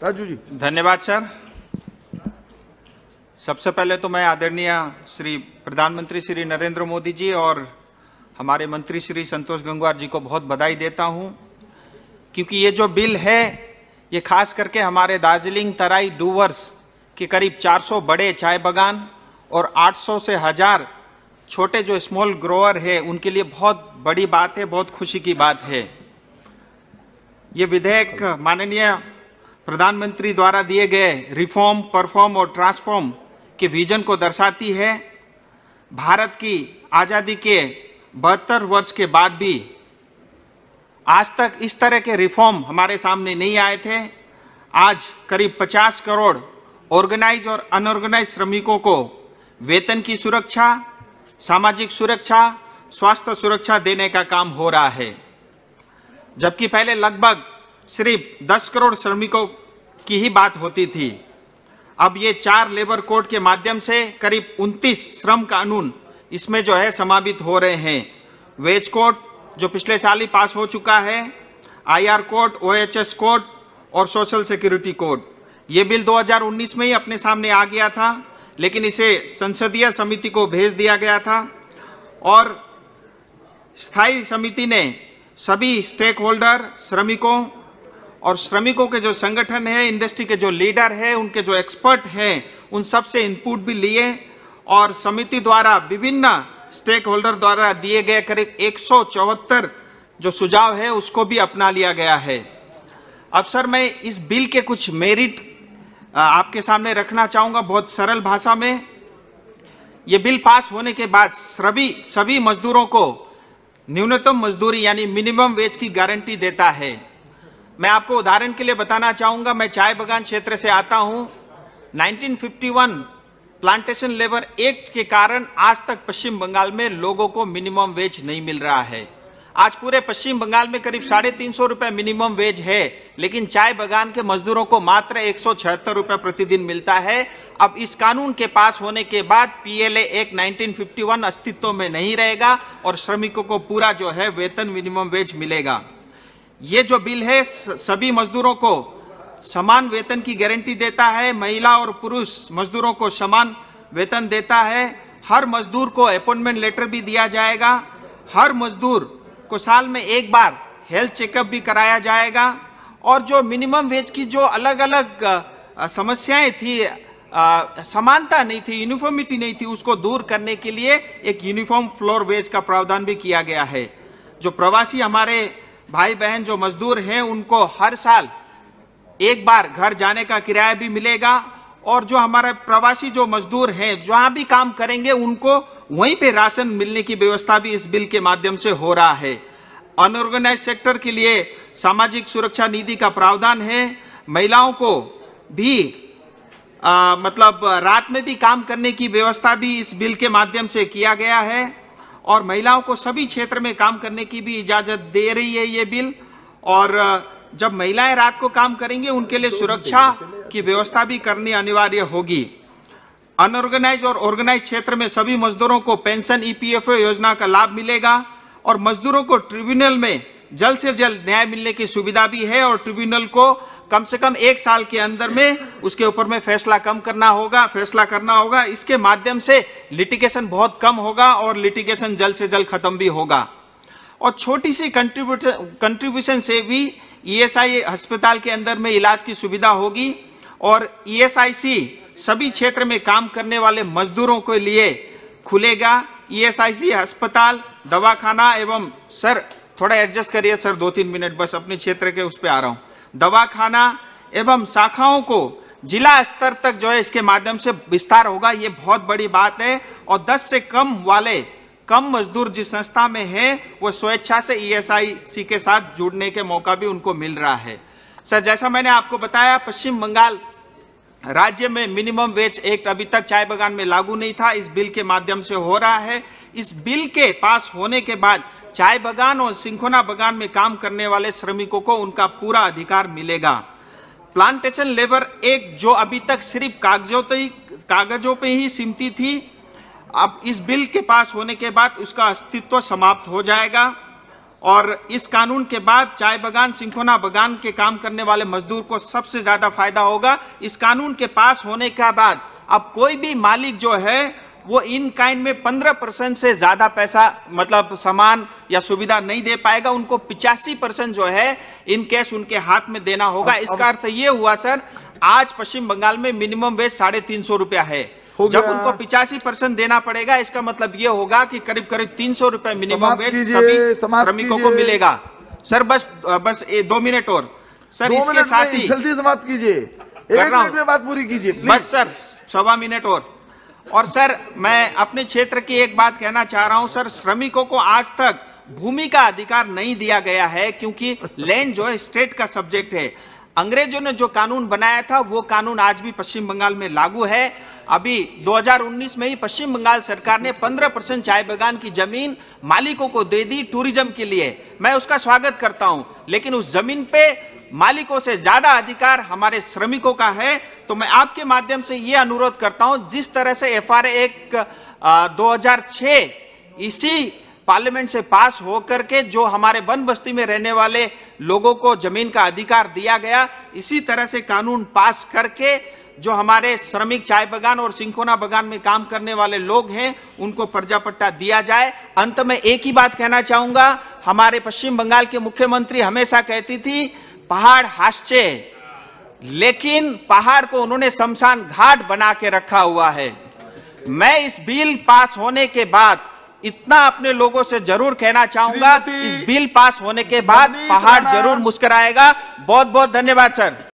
राजू जी। धन्यवाद सर। सबसे पहले तो मैं आदरणीय श्री प्रधानमंत्री श्री नरेंद्र मोदी जी और हमारे मंत्री श्री संतोष गंगवार जी को बहुत बधाई देता हूं, क्योंकि ये जो बिल है ये खास करके हमारे दार्जिलिंग तराई डूवर्स के करीब 400 बड़े चाय बागान और 800 से 1000 छोटे जो स्मॉल ग्रोअर है उनके लिए बहुत बड़ी बात है, बहुत खुशी की बात है। ये विधेयक माननीय प्रधानमंत्री द्वारा दिए गए रिफॉर्म, परफॉर्म और ट्रांसफॉर्म के विजन को दर्शाती है। भारत की आज़ादी के 72 वर्ष के बाद भी आज तक इस तरह के रिफॉर्म हमारे सामने नहीं आए थे। आज करीब 50 करोड़ ऑर्गेनाइज और अनऑर्गेनाइज श्रमिकों को वेतन की सुरक्षा, सामाजिक सुरक्षा, स्वास्थ्य सुरक्षा देने का काम हो रहा है, जबकि पहले लगभग सिर्फ 10 करोड़ श्रमिकों की ही बात होती थी। अब ये 4 लेबर कोड के माध्यम से करीब 29 श्रम कानून इसमें जो है समावित हो रहे हैं। वेज कोड जो पिछले साल ही पास हो चुका है, IR कोड, OHS कोड और सोशल सिक्योरिटी कोड। ये बिल 2019 में ही अपने सामने आ गया था, लेकिन इसे संसदीय समिति को भेज दिया गया था और स्थायी समिति ने सभी स्टेक होल्डर, श्रमिकों और श्रमिकों के जो संगठन है, इंडस्ट्री के जो लीडर है, उनके जो एक्सपर्ट हैं, उन सब से इनपुट भी लिए और समिति द्वारा विभिन्न स्टेक होल्डर द्वारा दिए गए करीब 174 जो सुझाव है उसको भी अपना लिया गया है। अब सर मैं इस बिल के कुछ मेरिट आपके सामने रखना चाहूँगा बहुत सरल भाषा में। ये बिल पास होने के बाद सभी मजदूरों को न्यूनतम मजदूरी यानी मिनिमम वेज की गारंटी देता है। मैं आपको उदाहरण के लिए बताना चाहूँगा, मैं चाय बागान क्षेत्र से आता हूँ। 1951 प्लांटेशन लेबर एक्ट के कारण आज तक पश्चिम बंगाल में लोगों को मिनिमम वेज नहीं मिल रहा है। आज पूरे पश्चिम बंगाल में करीब 350 रुपये मिनिमम वेज है, लेकिन चाय बागान के मजदूरों को मात्र 176 रुपये प्रतिदिन मिलता है। अब इस कानून के पास होने के बाद PLA एक्ट 1951 अस्तित्व में नहीं रहेगा और श्रमिकों को पूरा जो है वेतन मिनिमम वेज मिलेगा। ये जो बिल है सभी मजदूरों को समान वेतन की गारंटी देता है, महिला और पुरुष मजदूरों को समान वेतन देता है। हर मजदूर को अपॉइंटमेंट लेटर भी दिया जाएगा। हर मजदूर को साल में एक बार हेल्थ चेकअप भी कराया जाएगा और जो मिनिमम वेज की जो अलग अलग समस्याएं थी, समानता नहीं थी, यूनिफॉर्मिटी नहीं थी, उसको दूर करने के लिए एक यूनिफॉर्म फ्लोर वेज का प्रावधान भी किया गया है। जो प्रवासी हमारे भाई बहन जो मजदूर हैं उनको हर साल एक बार घर जाने का किराया भी मिलेगा और जो हमारे प्रवासी जो मजदूर हैं जहां भी काम करेंगे उनको वहीं पे राशन मिलने की व्यवस्था भी इस बिल के माध्यम से हो रहा है। अनऑर्गेनाइज सेक्टर के लिए सामाजिक सुरक्षा निधि का प्रावधान है। महिलाओं को भी मतलब रात में भी काम करने की व्यवस्था भी इस बिल के माध्यम से किया गया है और महिलाओं को सभी क्षेत्र में काम करने की भी इजाजत दे रही है ये बिल। और जब महिलाएं रात को काम करेंगे उनके लिए सुरक्षा की व्यवस्था भी करनी अनिवार्य होगी। अनऑर्गेनाइज और ऑर्गेनाइज क्षेत्र में सभी मजदूरों को पेंशन EPFO योजना का लाभ मिलेगा और मजदूरों को ट्रिब्यूनल में जल्द से जल्द न्याय मिलने की सुविधा भी है और ट्रिब्यूनल को कम से कम 1 साल के अंदर में उसके ऊपर में फैसला करना होगा। इसके माध्यम से लिटिगेशन बहुत कम होगा और लिटिगेशन जल्द से जल्द खत्म भी होगा। और छोटी सी कंट्रीब्यूशन से भी ESI अस्पताल के अंदर में इलाज की सुविधा होगी और ESIC सभी क्षेत्र में काम करने वाले मजदूरों के लिए खुलेगा। ESIC अस्पताल, दवाखाना एवं सर थोड़ा एडजस्ट करिए सर 2-3 मिनट, बस अपने क्षेत्र के उस पर आ रहा हूँ। दवाखाना एवं शाखाओं को जिला स्तर तक जो है इसके माध्यम से विस्तार होगा। ये बहुत बड़ी बात है और 10 से कम मजदूर जिस संस्था में है वो स्वेच्छा से ESIC के साथ जुड़ने के मौका भी उनको मिल रहा है। सर जैसा मैंने आपको बताया, पश्चिम बंगाल राज्य में मिनिमम वेज एक्ट अभी तक चाय बागान में लागू नहीं था, इस बिल के माध्यम से हो रहा है। इस बिल के पास होने के बाद चाय बागान और सिंखोना बागान में काम करने वाले श्रमिकों को उनका पूरा अधिकार मिलेगा। प्लांटेशन लेबर एक्ट जो अभी तक सिर्फ कागजों पे ही सीमित थी, अब इस बिल के पास होने के बाद उसका अस्तित्व समाप्त हो जाएगा और इस कानून के बाद चाय बागान, सिंकोना बागान के काम करने वाले मजदूर को सबसे ज्यादा फायदा होगा। इस कानून के पास होने के बाद अब कोई भी मालिक जो है वो इन काइंड में 15% से ज्यादा पैसा मतलब सामान या सुविधा नहीं दे पाएगा। उनको 85% जो है इन कैश उनके हाथ में देना होगा। इसका अर्थ ये हुआ सर, आज पश्चिम बंगाल में मिनिमम वेज 350 रुपया है। जब उनको 85% देना पड़ेगा, इसका मतलब ये होगा कि करीब करीब 300 रुपए मिनिमम वेज सभी श्रमिकों को मिलेगा। सर बस 2 मिनट और सर, इसके साथ ही जल्दी समाप्त कीजिए, 1 मिनट में बात पूरी कीजिए बस सर, 1.25 मिनट और सर मैं अपने क्षेत्र की एक बात कहना चाह रहा हूं सर, श्रमिकों को आज तक भूमि का अधिकार नहीं दिया गया है क्योंकि लैंड जो है स्टेट का सब्जेक्ट है। अंग्रेजों ने जो कानून बनाया था वो कानून आज भी पश्चिम बंगाल में लागू है। अभी 2019 में ही पश्चिम बंगाल सरकार ने 15% चाय बागान की जमीन मालिकों को दे दी टूरिज्म के लिए। मैं उसका स्वागत करता हूं, लेकिन उस जमीन पे मालिकों से ज्यादा अधिकार हमारे श्रमिकों का है। तो मैं आपके माध्यम से यह अनुरोध करता हूं, जिस तरह से FRA एक्ट 2006 इसी पार्लियामेंट से पास होकर के जो हमारे वन बस्ती में रहने वाले लोगों को जमीन का अधिकार दिया गया, इसी तरह से कानून पास करके जो हमारे श्रमिक चाय बागान और सिंकोना बागान में काम करने वाले लोग हैं उनको पर्जापट्टा दिया जाए। अंत में एक ही बात कहना चाहूंगा, हमारे पश्चिम बंगाल के मुख्यमंत्री हमेशा कहती थी पहाड़ हास्य, लेकिन पहाड़ को उन्होंने शमशान घाट बना के रखा हुआ है। मैं इस बिल पास होने के बाद इतना अपने लोगों से जरूर कहना चाहूंगा, इस बिल पास होने के बाद पहाड़ जरूर मुस्कुराएगा। बहुत बहुत धन्यवाद सर।